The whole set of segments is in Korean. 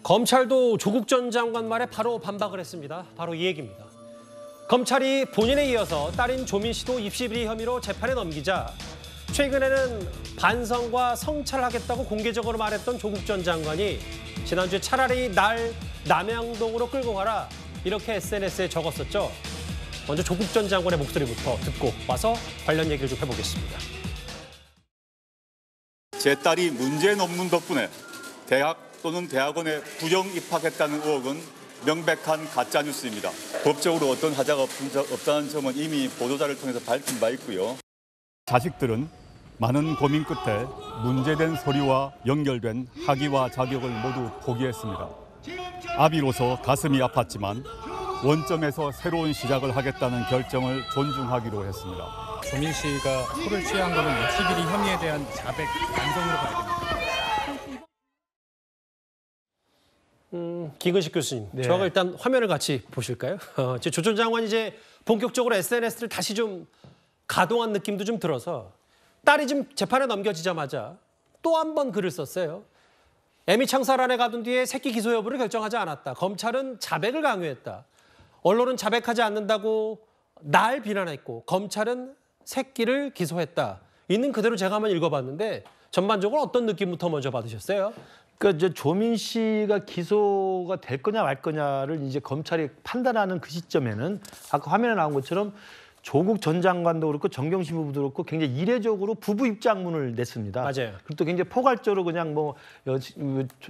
검찰도 조국 전 장관 말에 바로 반박을 했습니다. 바로 이 얘기입니다. 검찰이 본인에 이어서 딸인 조민 씨도 입시비리 혐의로 재판에 넘기자 최근에는 반성과 성찰하겠다고 공개적으로 말했던 조국 전 장관이 지난주에 차라리 날 남양동으로 끌고 가라 이렇게 SNS에 적었었죠. 먼저 조국 전 장관의 목소리부터 듣고 와서 관련 얘기를 좀 해보겠습니다. 제 딸이 문제 논문 덕분에 대학 또는 대학원에 부정 입학했다는 의혹은 명백한 가짜뉴스입니다. 법적으로 어떤 하자가 없다는 점은 이미 보도자를 통해서 밝힌 바 있고요. 자식들은 많은 고민 끝에 문제된 서류와 연결된 학위와 자격을 모두 포기했습니다. 아비로서 가슴이 아팠지만 원점에서 새로운 시작을 하겠다는 결정을 존중하기로 했습니다. 조민 씨가 술을 취한 것은 입시비리 혐의에 대한 자백 반성으로 봐야 됩니다. 김근식 교수님, 네. 저하고 일단 화면을 같이 보실까요? 조 전 장관이 이제 본격적으로 SNS를 다시 좀 가동한 느낌도 좀 들어서 딸이 좀 재판에 넘겨지자마자 또 한 번 글을 썼어요. 애미 창살안에 가둔 뒤에 새끼 기소 여부를 결정하지 않았다. 검찰은 자백을 강요했다. 언론은 자백하지 않는다고 날 비난했고 검찰은 새끼를 기소했다. 있는 그대로 제가 한번 읽어봤는데 전반적으로 어떤 느낌부터 먼저 받으셨어요? 그러니까 이제 조민 씨가 기소가 될 거냐 말 거냐를 이제 검찰이 판단하는 그 시점에는 아까 화면에 나온 것처럼 조국 전 장관도 그렇고 정경심 부부도 그렇고 굉장히 이례적으로 부부 입장문을 냈습니다. 맞아요. 그리고 또 굉장히 포괄적으로 그냥 뭐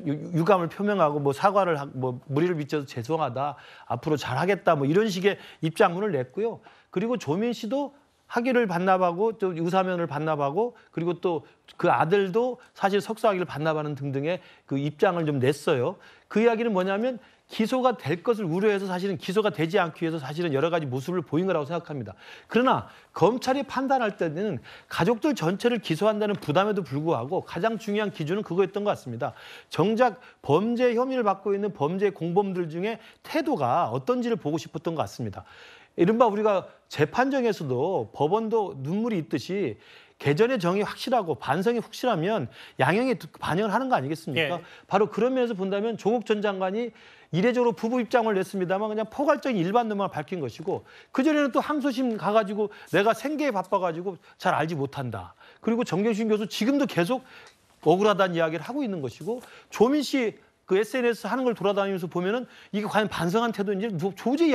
유감을 표명하고 뭐 사과를 뭐 무리를 빚어서 죄송하다, 앞으로 잘하겠다 뭐 이런 식의 입장문을 냈고요. 그리고 조민 씨도 학위를 반납하고 또 유사면을 반납하고 그리고 또 그 아들도 사실 석사학위를 반납하는 등등의 그 입장을 좀 냈어요. 그 이야기는 뭐냐면 기소가 될 것을 우려해서 사실은 기소가 되지 않기 위해서 사실은 여러 가지 모습을 보인 거라고 생각합니다. 그러나 검찰이 판단할 때는 가족들 전체를 기소한다는 부담에도 불구하고 가장 중요한 기준은 그거였던 것 같습니다. 정작 범죄 혐의를 받고 있는 범죄 공범들 중에 태도가 어떤지를 보고 싶었던 것 같습니다. 이른바 우리가 재판정에서도 법원도 눈물이 있듯이 개전의 정이 확실하고 반성이 확실하면 양형에 반영을 하는 거 아니겠습니까? 예. 바로 그런 면에서 본다면 조국 전 장관이 이례적으로 부부 입장을 냈습니다만 그냥 포괄적인 일반론만 밝힌 것이고 그전에는 또 항소심 가가지고 내가 생계에 바빠가지고 잘 알지 못한다. 그리고 정경심 교수 지금도 계속 억울하다는 이야기를 하고 있는 것이고 조민 씨 그 SNS 하는 걸 돌아다니면서 보면은 이게 과연 반성한 태도인지 도저히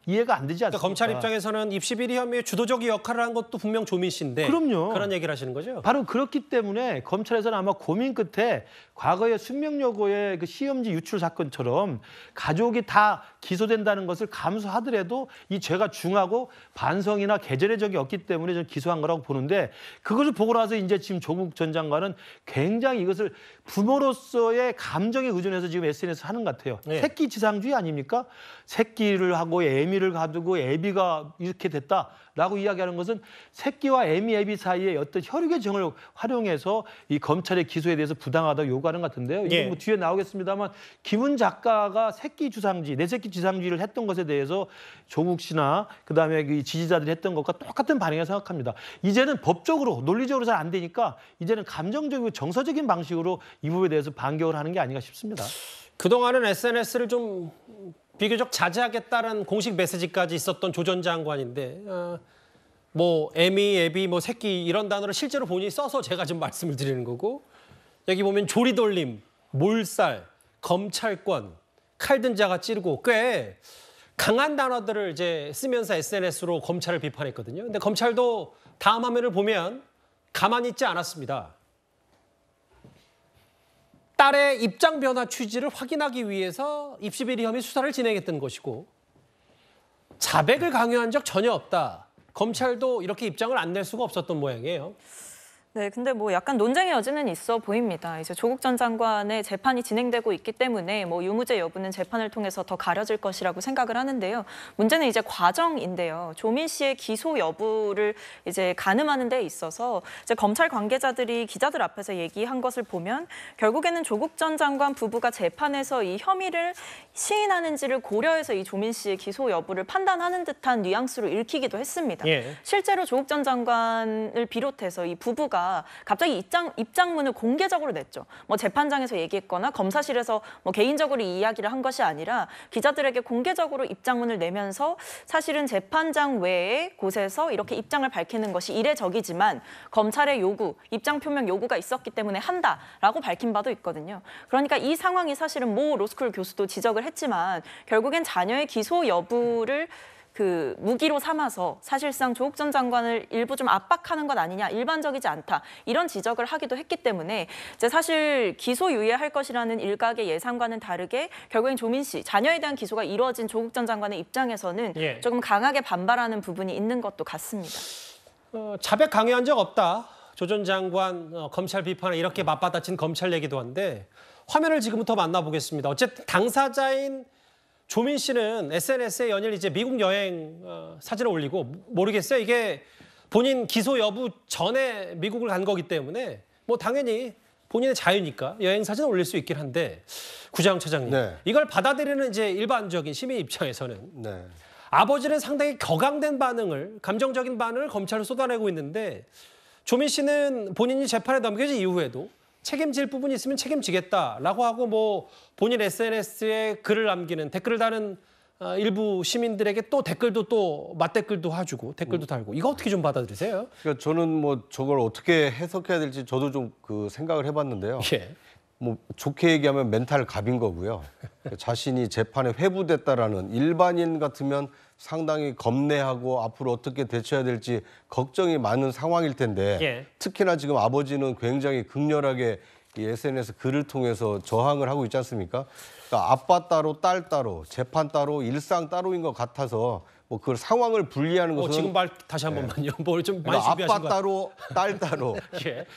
이해가 안 되지 않습니까? 그러니까 검찰 입장에서는 입시비리 혐의의 주도적 역할을 한 것도 분명 조민 씨인데 그럼요. 그런 얘기를 하시는 거죠? 바로 그렇기 때문에 검찰에서는 아마 고민 끝에 과거의 숙명여고의 그 시험지 유출 사건처럼 가족이 다 기소된다는 것을 감수하더라도 이 죄가 중하고 반성이나 개전의 적이 없기 때문에 저는 기소한 거라고 보는데 그것을 보고 나서 이제 지금 조국 전 장관은 굉장히 이것을 부모로서의 감정에 의존해서 지금 SNS 하는 것 같아요. 네. 새끼 지상주의 아닙니까? 새끼를 하고 애미를 가두고 애비가 이렇게 됐다라고 이야기하는 것은 새끼와 애비 사이에 어떤 혈육의 정을 활용해서 이 검찰의 기소에 대해서 부당하다고 요구하는 것 같은데요. 이게 예. 뭐 뒤에 나오겠습니다만 김훈 작가가 새끼 주상주의, 내 새끼 지상주의를 했던 것에 대해서 조국 씨나 그다음에 그 지지자들이 했던 것과 똑같은 반응이라고 생각합니다. 이제는 법적으로 논리적으로 잘 안 되니까 이제는 감정적이고 정서적인 방식으로 이 부분에 대해서 반격을 하는 게 아닌가 싶습니다. 그동안은 SNS를 좀 비교적 자제하겠다는 공식 메시지까지 있었던 조 전 장관인데 뭐 애미, 애비, 뭐 새끼 이런 단어를 실제로 본인이 써서 제가 좀 말씀을 드리는 거고 여기 보면 조리돌림, 몰살, 검찰권, 칼든 자가 찌르고 꽤 강한 단어들을 이제 쓰면서 SNS로 검찰을 비판했거든요. 근데 검찰도 다음 화면을 보면 가만히 있지 않았습니다. 딸의 입장 변화 취지를 확인하기 위해서 입시비리 혐의 수사를 진행했던 것이고 자백을 강요한 적 전혀 없다. 검찰도 이렇게 입장을 안 낼 수가 없었던 모양이에요. 네, 근데 뭐 약간 논쟁의 여지는 있어 보입니다. 이제 조국 전 장관의 재판이 진행되고 있기 때문에 뭐 유무죄 여부는 재판을 통해서 더 가려질 것이라고 생각을 하는데요. 문제는 이제 과정인데요. 조민 씨의 기소 여부를 이제 가늠하는 데 있어서 이제 검찰 관계자들이 기자들 앞에서 얘기한 것을 보면 결국에는 조국 전 장관 부부가 재판에서 이 혐의를 시인하는지를 고려해서 이 조민 씨의 기소 여부를 판단하는 듯한 뉘앙스로 읽히기도 했습니다. 예. 실제로 조국 전 장관을 비롯해서 이 부부가 하다가 갑자기 입장문을 공개적으로 냈죠. 뭐 재판장에서 얘기했거나 검사실에서 뭐 개인적으로 이야기를 한 것이 아니라 기자들에게 공개적으로 입장문을 내면서 사실은 재판장 외의 곳에서 이렇게 입장을 밝히는 것이 이례적이지만 검찰의 요구, 입장 표명 요구가 있었기 때문에 한다라고 밝힌 바도 있거든요. 그러니까 이 상황이 사실은 모 로스쿨 교수도 지적을 했지만 결국엔 자녀의 기소 여부를 무기로 삼아서 사실상 조국 전 장관을 일부 좀 압박하는 것 아니냐, 일반적이지 않다 이런 지적을 하기도 했기 때문에 이제 사실 기소 유예할 것이라는 일각의 예상과는 다르게 결국엔 조민 씨 자녀에 대한 기소가 이루어진 조국 전 장관의 입장에서는 조금 강하게 반발하는 부분이 있는 것도 같습니다. 자백 강요한 적 없다. 조 전 장관 검찰 비판에 이렇게 맞받아친 검찰 얘기도 한데 화면을 지금부터 만나보겠습니다. 어쨌든 당사자인 조민 씨는 SNS에 연일 이제 미국 여행 사진을 올리고 모르겠어요. 이게 본인 기소 여부 전에 미국을 간 거기 때문에 뭐 당연히 본인의 자유니까 여행 사진 올릴 수 있긴 한데 구자영 차장님 이걸 받아들이는 이제 일반적인 시민 입장에서는 아버지는 상당히 격앙된 반응을 감정적인 반응을 검찰로 쏟아내고 있는데 조민 씨는 본인이 재판에 넘겨진 이후에도 책임질 부분이 있으면 책임지겠다라고 하고 뭐 본인 SNS에 글을 남기는 댓글을 다는 일부 시민들에게 또 댓글도 또 맞댓글도 해주고 댓글도 달고 이거 어떻게 좀 받아들이세요? 그러니까 저는 뭐 저걸 어떻게 해석해야 될지 저도 좀 생각을 해봤는데요. 뭐 좋게 얘기하면 멘탈 갑인 거고요. 자신이 재판에 회부됐다라는 일반인 같으면 상당히 겁내하고 앞으로 어떻게 대처해야 될지 걱정이 많은 상황일 텐데 특히나 지금 아버지는 굉장히 극렬하게 이 SNS 글을 통해서 저항을 하고 있지 않습니까? 그러니까 아빠 따로 딸 따로 재판 따로 일상 따로인 것 같아서 뭐 그 상황을 분리하는 것은 지금 말 다시 한 번만요. 뭘 좀 많이 그러니까 준비하신 아빠 따로 딸 따로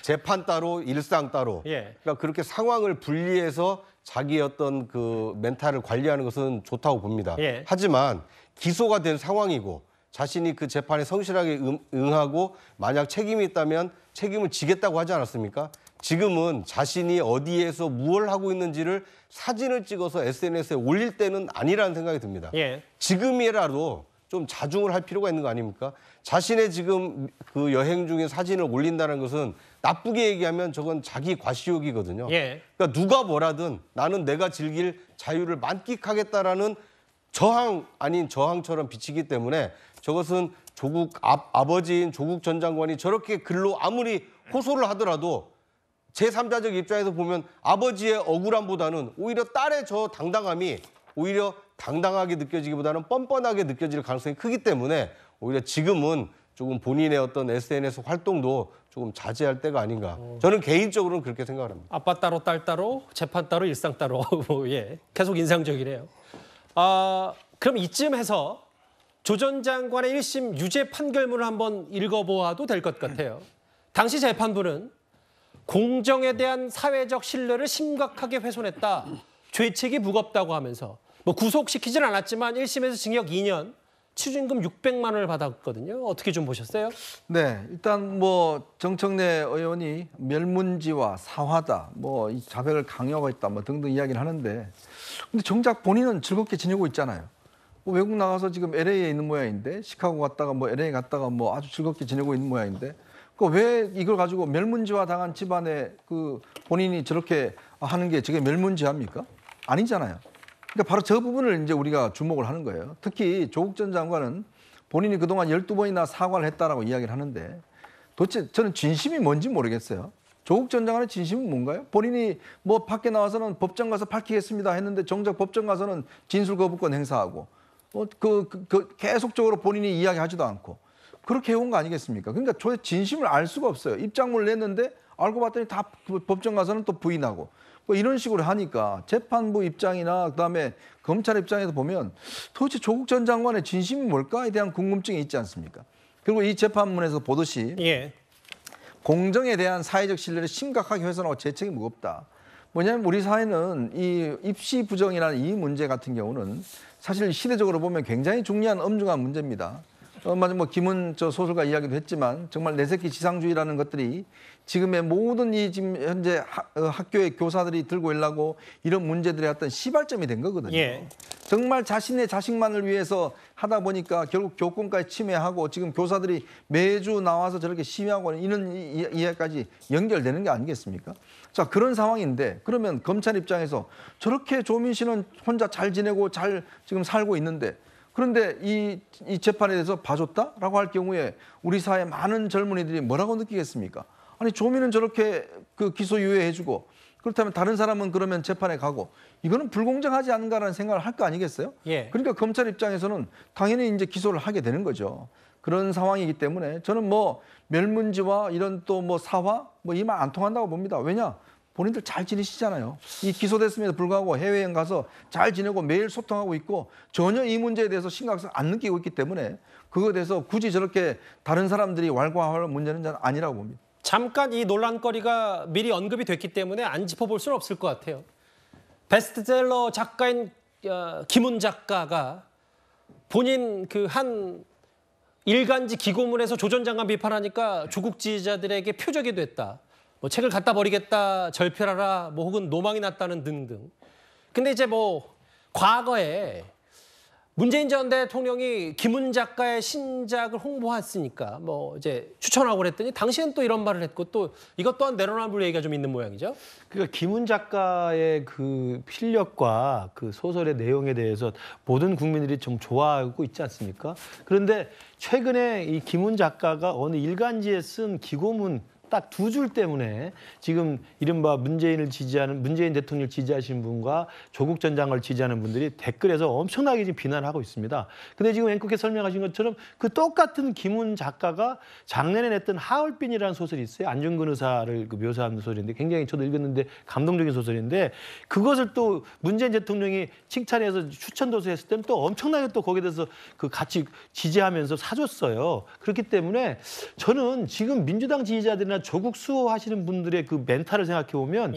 재판 따로 일상 따로 그러니까 그렇게 상황을 분리해서 자기 어떤 그 멘탈을 관리하는 것은 좋다고 봅니다. 하지만 기소가 된 상황이고 자신이 그 재판에 성실하게 응하고 만약 책임이 있다면 책임을 지겠다고 하지 않았습니까? 지금은 자신이 어디에서 무엇을 하고 있는지를 사진을 찍어서 SNS에 올릴 때는 아니라는 생각이 듭니다. 지금이라도 좀 자중을 할 필요가 있는 거 아닙니까? 자신의 지금 그 여행 중에 사진을 올린다는 것은 나쁘게 얘기하면 저건 자기 과시욕이거든요. 그러니까 누가 뭐라든 나는 내가 즐길 자유를 만끽하겠다라는 저항 아닌 저항처럼 비치기 때문에 저것은 조국 아버지인 조국 전 장관이 저렇게 글로 아무리 호소를 하더라도 제3자적 입장에서 보면 아버지의 억울함보다는 오히려 딸의 저 당당함이 오히려 당당하게 느껴지기보다는 뻔뻔하게 느껴질 가능성이 크기 때문에 오히려 지금은 조금 본인의 어떤 SNS 활동도 조금 자제할 때가 아닌가. 저는 개인적으로는 그렇게 생각을 합니다. 아빠 따로 딸 따로 재판 따로 일상 따로 계속 인상적이네요. 그럼 이쯤 해서 조 전 장관의 1심 유죄 판결문을 한번 읽어보아도 될 것 같아요. 당시 재판부는 공정에 대한 사회적 신뢰를 심각하게 훼손했다. 죄책이 무겁다고 하면서 뭐 구속시키진 않았지만 1심에서 징역 2년, 추징금 600만 원을 받았거든요. 어떻게 좀 보셨어요? 네, 일단 뭐 정청래 의원이 멸문지와 사화다, 뭐 이 자백을 강요하고 있다, 뭐 등등 이야기를 하는데, 근데 정작 본인은 즐겁게 지내고 있잖아요. 뭐 외국 나가서 지금 LA에 있는 모양인데, 시카고 갔다가 뭐 LA 갔다가 뭐 아주 즐겁게 지내고 있는 모양인데, 그 왜 이걸 가지고 멸문지화 당한 집안에 그 본인이 저렇게 하는 게 저게 멸문지화입니까? 아니잖아요. 그러니까 바로 저 부분을 이제 우리가 주목을 하는 거예요. 특히 조국 전 장관은 본인이 그동안 12번이나 사과를 했다라고 이야기를 하는데 도대체 저는 진심이 뭔지 모르겠어요. 조국 전 장관의 진심은 뭔가요? 본인이 뭐 밖에 나와서는 법정 가서 밝히겠습니다 했는데 정작 법정 가서는 진술 거부권 행사하고 계속적으로 본인이 이야기하지도 않고 그렇게 해온 거 아니겠습니까? 그러니까 저 진심을 알 수가 없어요. 입장문을 냈는데 알고 봤더니 다 법정 가서는 또 부인하고 뭐 이런 식으로 하니까 재판부 입장이나 그다음에 검찰 입장에서 보면 도대체 조국 전 장관의 진심이 뭘까에 대한 궁금증이 있지 않습니까? 그리고 이 재판문에서 보듯이 공정에 대한 사회적 신뢰를 심각하게 훼손하고 죄책이 무겁다. 뭐냐면 우리 사회는 이 입시 부정이라는 이 문제 같은 경우는 사실 시대적으로 보면 굉장히 중요한 엄중한 문제입니다. 맞아, 뭐 김은 소설가 이야기도 했지만 정말 내새끼 지상주의라는 것들이 지금의 모든 이 지금 현재 학교의 교사들이 들고 일라고 이런 문제들의 어떤 시발점이 된 거거든요. 예. 정말 자신의 자식만을 위해서 하다 보니까 결국 교권까지 침해하고 지금 교사들이 매주 나와서 저렇게 심의하고 이런 이해까지 연결되는 게 아니겠습니까? 자, 그런 상황인데 그러면 검찰 입장에서 저렇게 조민 씨는 혼자 잘 지내고 잘 지금 살고 있는데 그런데 이 재판에 대해서 봐줬다라고 할 경우에 우리 사회 많은 젊은이들이 뭐라고 느끼겠습니까? 아니 조민은 저렇게 그 기소유예해주고 그렇다면 다른 사람은 그러면 재판에 가고 이거는 불공정하지 않은가라는 생각을 할 거 아니겠어요? 예. 그러니까 검찰 입장에서는 당연히 이제 기소를 하게 되는 거죠. 그런 상황이기 때문에 저는 뭐 멸문지와 이런 또 뭐 사화 뭐 이 말 안 통한다고 봅니다. 왜냐? 본인들 잘 지내시잖아요. 이 기소됐음에도 불구하고 해외여행 가서 잘 지내고 매일 소통하고 있고 전혀 이 문제에 대해서 심각성 안 느끼고 있기 때문에 그거에 대해서 굳이 저렇게 다른 사람들이 왈가왈부할 문제는 저는 아니라고 봅니다. 잠깐 이 논란거리가 미리 언급이 됐기 때문에 안 짚어볼 수는 없을 것 같아요. 베스트셀러 작가인 김훈 작가가 본인 그 한 일간지 기고문에서 조 전 장관 비판하니까 조국 지지자들에게 표적이 됐다. 뭐 책을 갖다 버리겠다, 절필하라, 뭐 혹은 노망이 났다는 등등. 근데 이제 뭐 과거에 문재인 전 대통령이 김훈 작가의 신작을 홍보했으니까 뭐 이제 추천하고 그랬더니 당시엔 또 이런 말을 했고 또 이것 또한 내로남불 얘기가 좀 있는 모양이죠. 그러니까 김훈 작가의 그 필력과 그 소설의 내용에 대해서 모든 국민들이 좀 좋아하고 있지 않습니까? 그런데 최근에 이 김훈 작가가 어느 일간지에 쓴 기고문 딱 2줄 때문에 지금 이른바 문재인 대통령을 지지하시는 분과 조국 전 장관을 지지하는 분들이 댓글에서 엄청나게 지금 비난하고 있습니다. 근데 지금 앵커께서 설명하신 것처럼 그 똑같은 김훈 작가가 작년에 냈던 하얼빈이라는 소설이 있어요. 안중근 의사를 묘사하는 소설인데 굉장히 저도 읽었는데 감동적인 소설인데 그것을 또 문재인 대통령이 칭찬해서 추천 도서했을 때는 또 엄청나게 또 거기에 대해서 그 같이 지지하면서 사줬어요. 그렇기 때문에 저는 지금 민주당 지지자들이나 조국 수호하시는 분들의 그 멘탈을 생각해 보면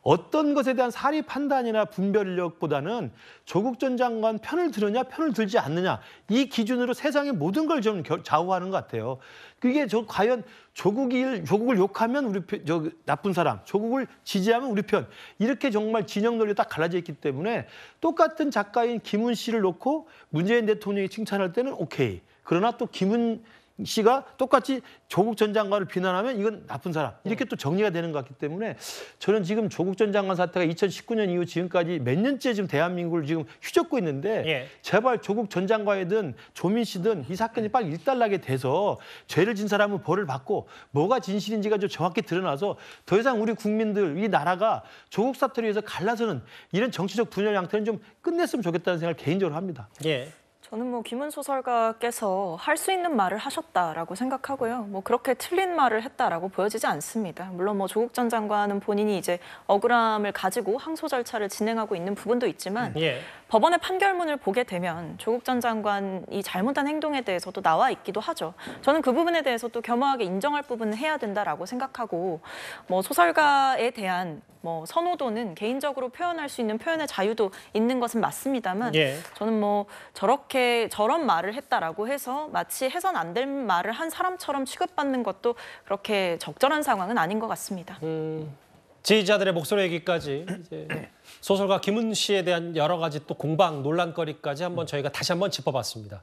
어떤 것에 대한 사리 판단이나 분별력보다는 조국 전 장관 편을 들으냐 편을 들지 않느냐 이 기준으로 세상의 모든 걸 좀 좌우하는 것 같아요. 그게 과연 조국을 욕하면 우리 편, 나쁜 사람, 조국을 지지하면 우리 편 이렇게 정말 진영 논리가 딱 갈라져 있기 때문에 똑같은 작가인 김훈 씨를 놓고 문재인 대통령이 칭찬할 때는 오케이. 그러나 또 김훈 씨가 똑같이 조국 전 장관을 비난하면 이건 나쁜 사람 이렇게 또 정리가 되는 것 같기 때문에 저는 지금 조국 전 장관 사태가 2019년 이후 지금까지 몇 년째 지금 대한민국을 지금 휘젓고 있는데 제발 조국 전 장관이든 조민 씨든 이 사건이 빨리 일단락이 돼서 죄를 진 사람은 벌을 받고 뭐가 진실인지가 좀 정확히 드러나서 더 이상 우리 국민들 이 나라가 조국 사태로 위해서 갈라서는 이런 정치적 분열 양태는 좀 끝냈으면 좋겠다는 생각을 개인적으로 합니다. 저는 뭐 김훈 소설가께서 할 수 있는 말을 하셨다라고 생각하고요. 뭐 그렇게 틀린 말을 했다라고 보여지지 않습니다. 물론 뭐 조국 전 장관은 본인이 이제 억울함을 가지고 항소 절차를 진행하고 있는 부분도 있지만 법원의 판결문을 보게 되면 조국 전 장관이 잘못한 행동에 대해서도 나와 있기도 하죠. 저는 그 부분에 대해서도 겸허하게 인정할 부분은 해야 된다라고 생각하고 뭐 소설가에 대한 뭐 선호도는 개인적으로 표현할 수 있는 표현의 자유도 있는 것은 맞습니다만 저는 뭐 저런 말을 했다라고 해서 마치 해선 안 될 말을 한 사람처럼 취급받는 것도 그렇게 적절한 상황은 아닌 것 같습니다. 지지자들의 목소리 얘기까지 이제 소설가 김훈 씨에 대한 여러 가지 또 공방 논란거리까지 한번 저희가 다시 한번 짚어봤습니다.